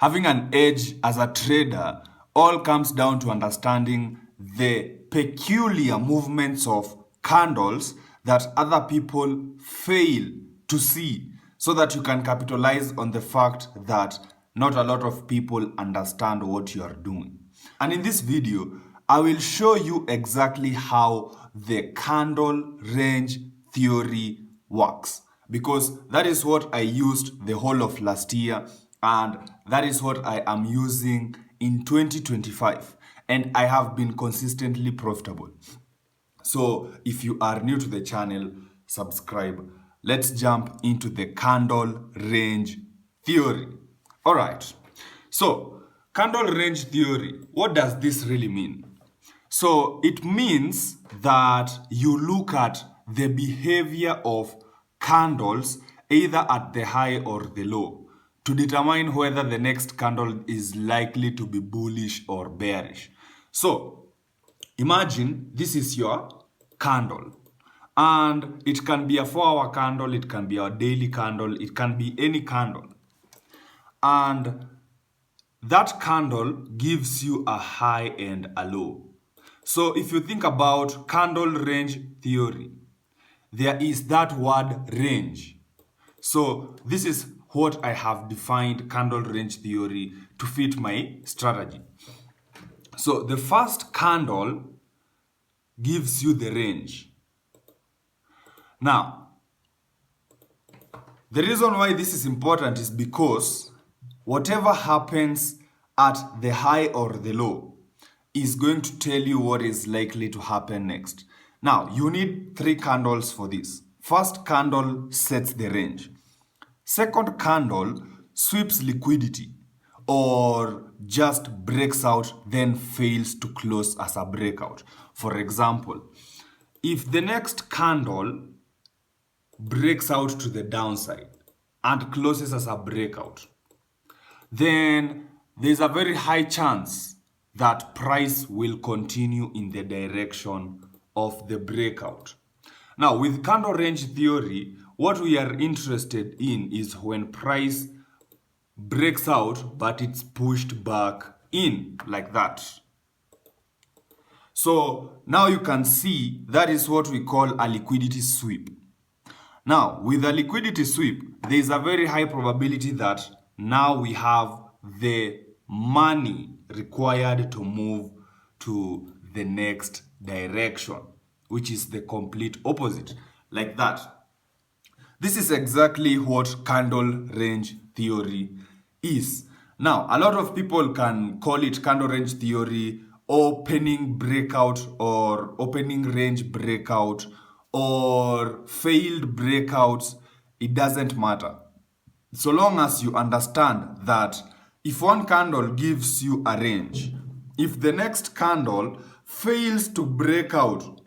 Having an edge as a trader all comes down to understanding the peculiar movements of candles that other people fail to see, so that you can capitalize on the fact that not a lot of people understand what you are doing. And in this video, I will show you exactly how the candle range theory works, because that is what I used the whole of last year, and that is what I am using in 2025, and I have been consistently profitable. So if you are new to the channel, subscribe. Let's jump into the candle range theory. All right. So candle range theory, what does this really mean? So it means that you look at the behavior of candles either at the high or the low to determine whether the next candle is likely to be bullish or bearish. So imagine this is your candle, and it can be a 4-hour candle, it can be a daily candle, it can be any candle. And that candle gives you a high and a low. So if you think about candle range theory, there is that word range. So this is what I have defined candle range theory to fit my strategy. So the first candle gives you the range. Now, the reason why this is important is because whatever happens at the high or the low is going to tell you what is likely to happen next. Now, you need 3 candles for this. First candle sets the range. Second candle sweeps liquidity or just breaks out, then fails to close as a breakout. For example, if the next candle breaks out to the downside and closes as a breakout, then there's a very high chance that price will continue in the direction of the breakout. Now, with candle range theory, what we are interested in is when price breaks out, but it's pushed back in like that. So now you can see that is what we call a liquidity sweep. Now, with a liquidity sweep, there is a very high probability that now we have the money required to move to the next direction, which is the complete opposite, like that. This is exactly what candle range theory is. Now, a lot of people can call it candle range theory, opening breakout or opening range breakout or failed breakouts. It doesn't matter. So long as you understand that if one candle gives you a range, if the next candle fails to break out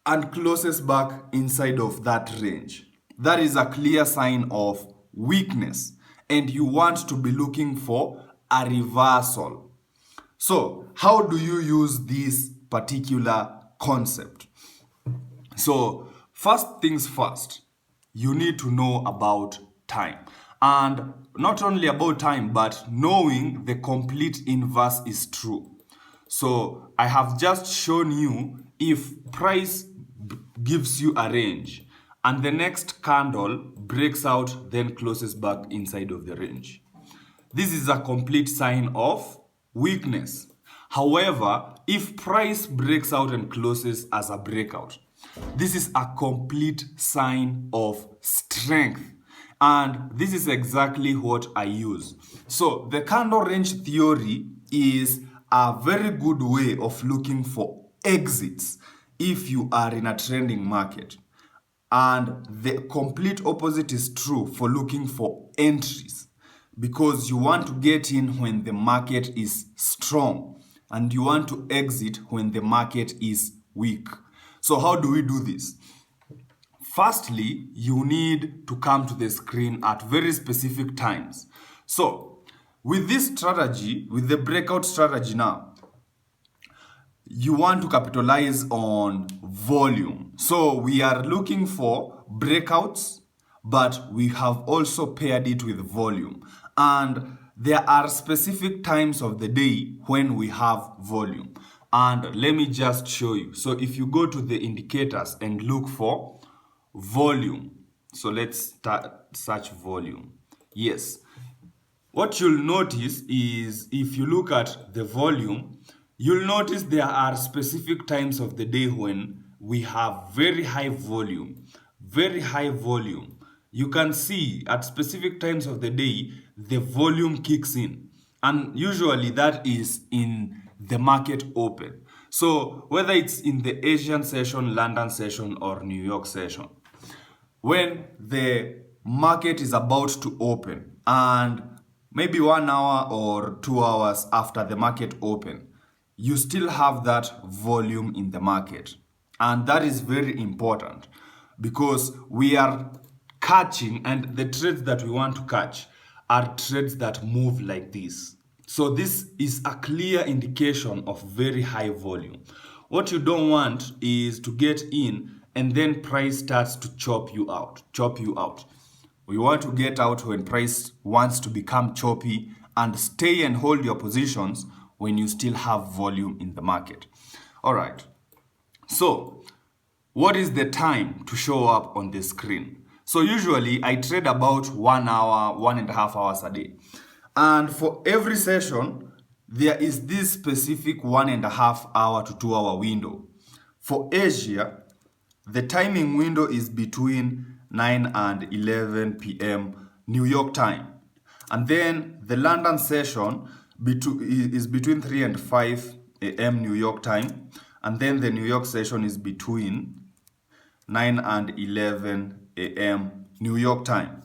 and closes back inside of that range, that is a clear sign of weakness, and you want to be looking for a reversal. So how do you use this particular concept? So first things first, you need to know about time. And not only about time, but knowing the complete inverse is true. So I have just shown you if price gives you a range and the next candle breaks out, then closes back inside of the range. This is a complete sign of weakness. However, if price breaks out and closes as a breakout, this is a complete sign of strength. And this is exactly what I use. So the candle range theory is a very good way of looking for exits if you are in a trending market. And the complete opposite is true for looking for entries, because you want to get in when the market is strong and you want to exit when the market is weak. So how do we do this? Firstly, you need to come to the screen at very specific times. So with this strategy, with the breakout strategy now, you want to capitalize on volume. So we are looking for breakouts, but we have also paired it with volume. And there are specific times of the day when we have volume. And let me just show you. So if you go to the indicators and look for volume, so let's search volume. Yes. What you'll notice is if you look at the volume, you'll notice there are specific times of the day when we have very high volume. Very high volume. You can see at specific times of the day, the volume kicks in. And usually that is in the market open. So whether it's in the Asian session, London session, or New York session, when the market is about to open and maybe 1 hour or 2 hours after the market open, you still have that volume in the market. And that is very important because we are catching, and the trades that we want to catch are trades that move like this. So this is a clear indication of very high volume. What you don't want is to get in and then price starts to chop you out. We want to get out when price wants to become choppy and stay and hold your positions when you still have volume in the market. All right. So what is the time to show up on the screen? So usually I trade about 1 hour, 1.5 hours a day. And for every session, there is this specific 1.5 hour to 2 hour window. For Asia, the timing window is between 9 and 11 p.m. New York time. And then the London session is between 3 and 5 a.m. New York time. And then the New York session is between 9 and 11 a.m. New York time.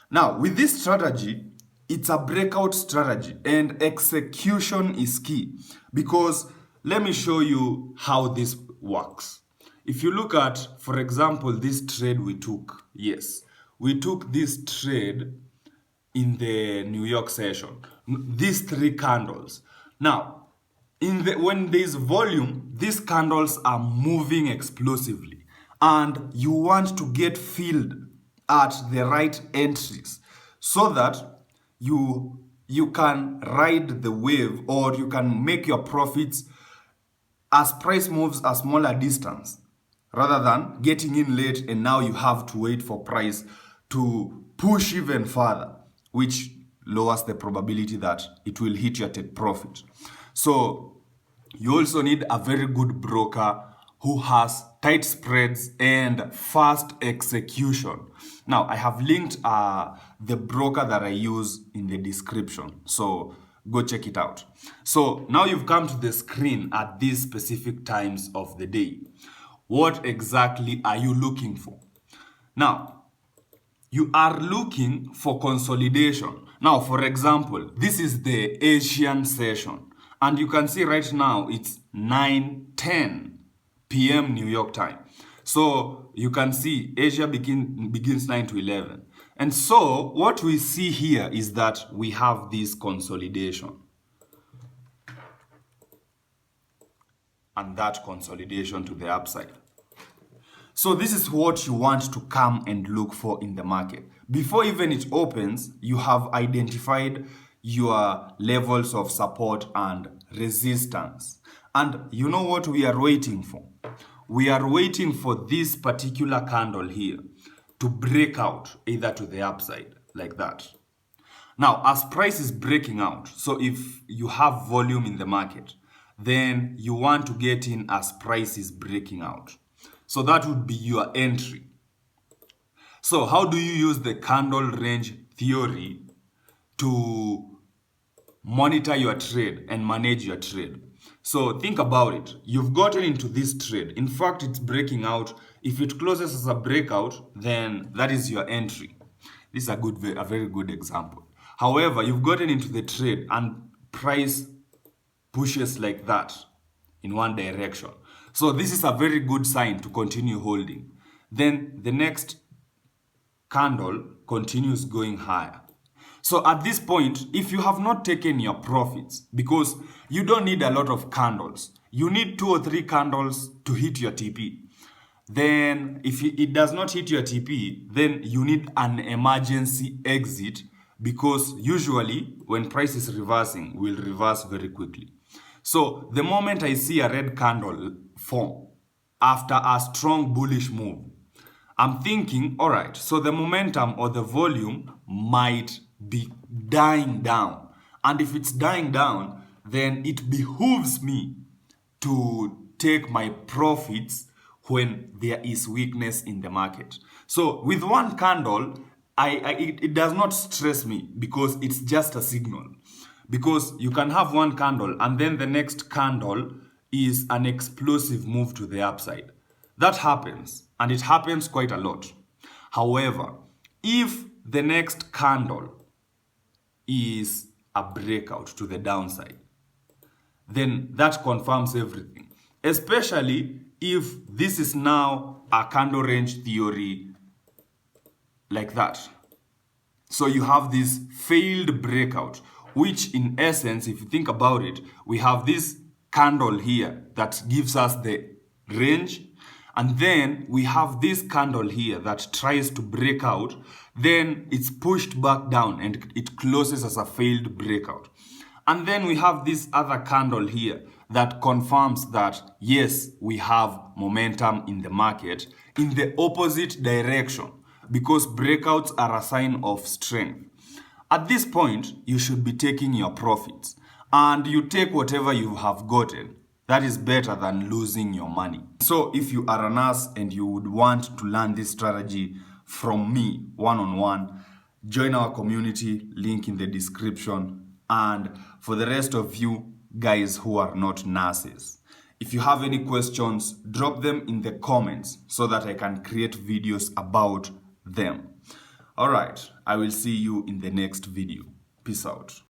Now, with this strategy, it's a breakout strategy and execution is key because let me show you how this works. If you look at, for example, this trade we took, yes, we took this trade in the New York session, these 3 candles. Now, when there's volume, these candles are moving explosively and you want to get filled at the right entries so that you can ride the wave or you can make your profits as price moves a smaller distance rather than getting in late and now you have to wait for price to push even further, which lowers the probability that it will hit your take profit. So you also need a very good broker who has tight spreads and fast execution. Now, I have linked the broker that I use in the description. So go check it out. So now you've come to the screen at these specific times of the day. What exactly are you looking for? Now, you are looking for consolidation. Now, for example, this is the Asian session. And you can see right now it's 9:10 p.m. New York time. So you can see Asia begins 9 to 11. And so what we see here is that we have this consolidation. And that consolidation to the upside. So this is what you want to come and look for in the market. Before even it opens, you have identified your levels of support and resistance. And you know what we are waiting for? We are waiting for this particular candle here to break out either to the upside like that. Now, as price is breaking out, so if you have volume in the market, then you want to get in as price is breaking out. So that would be your entry. So how do you use the candle range theory to monitor your trade and manage your trade? So think about it. You've gotten into this trade. In fact, it's breaking out. If it closes as a breakout, then that is your entry. This is a very good example. However, you've gotten into the trade and price pushes like that in one direction. So this is a very good sign to continue holding. Then the next candle continues going higher. So at this point, if you have not taken your profits, because you don't need a lot of candles, you need 2 or 3 candles to hit your TP. Then if it does not hit your TP, then you need an emergency exit because usually when price is reversing, we'll reverse very quickly. So the moment I see a red candle form after a strong bullish move, I'm thinking, all right, so the momentum or the volume might be dying down. And if it's dying down, then it behooves me to take my profits when there is weakness in the market. So with one candle, it does not stress me because it's just a signal. Because you can have one candle and then the next candle is an explosive move to the upside. That happens, and it happens quite a lot. However, if the next candle is a breakout to the downside, then that confirms everything. Especially if this is now a candle range theory like that. So you have this failed breakout, which in essence, if you think about it, we have this candle here that gives us the range, and then we have this candle here that tries to break out, then it's pushed back down and it closes as a failed breakout. And then we have this other candle here that confirms that, yes, we have momentum in the market in the opposite direction, because breakouts are a sign of strength. At this point, you should be taking your profits, and you take whatever you have gotten. That is better than losing your money. So if you are a nurse and you would want to learn this strategy from me one-on-one, join our community, link in the description. And for the rest of you guys who are not nurses, if you have any questions, drop them in the comments so that I can create videos about them. All right, I will see you in the next video. Peace out.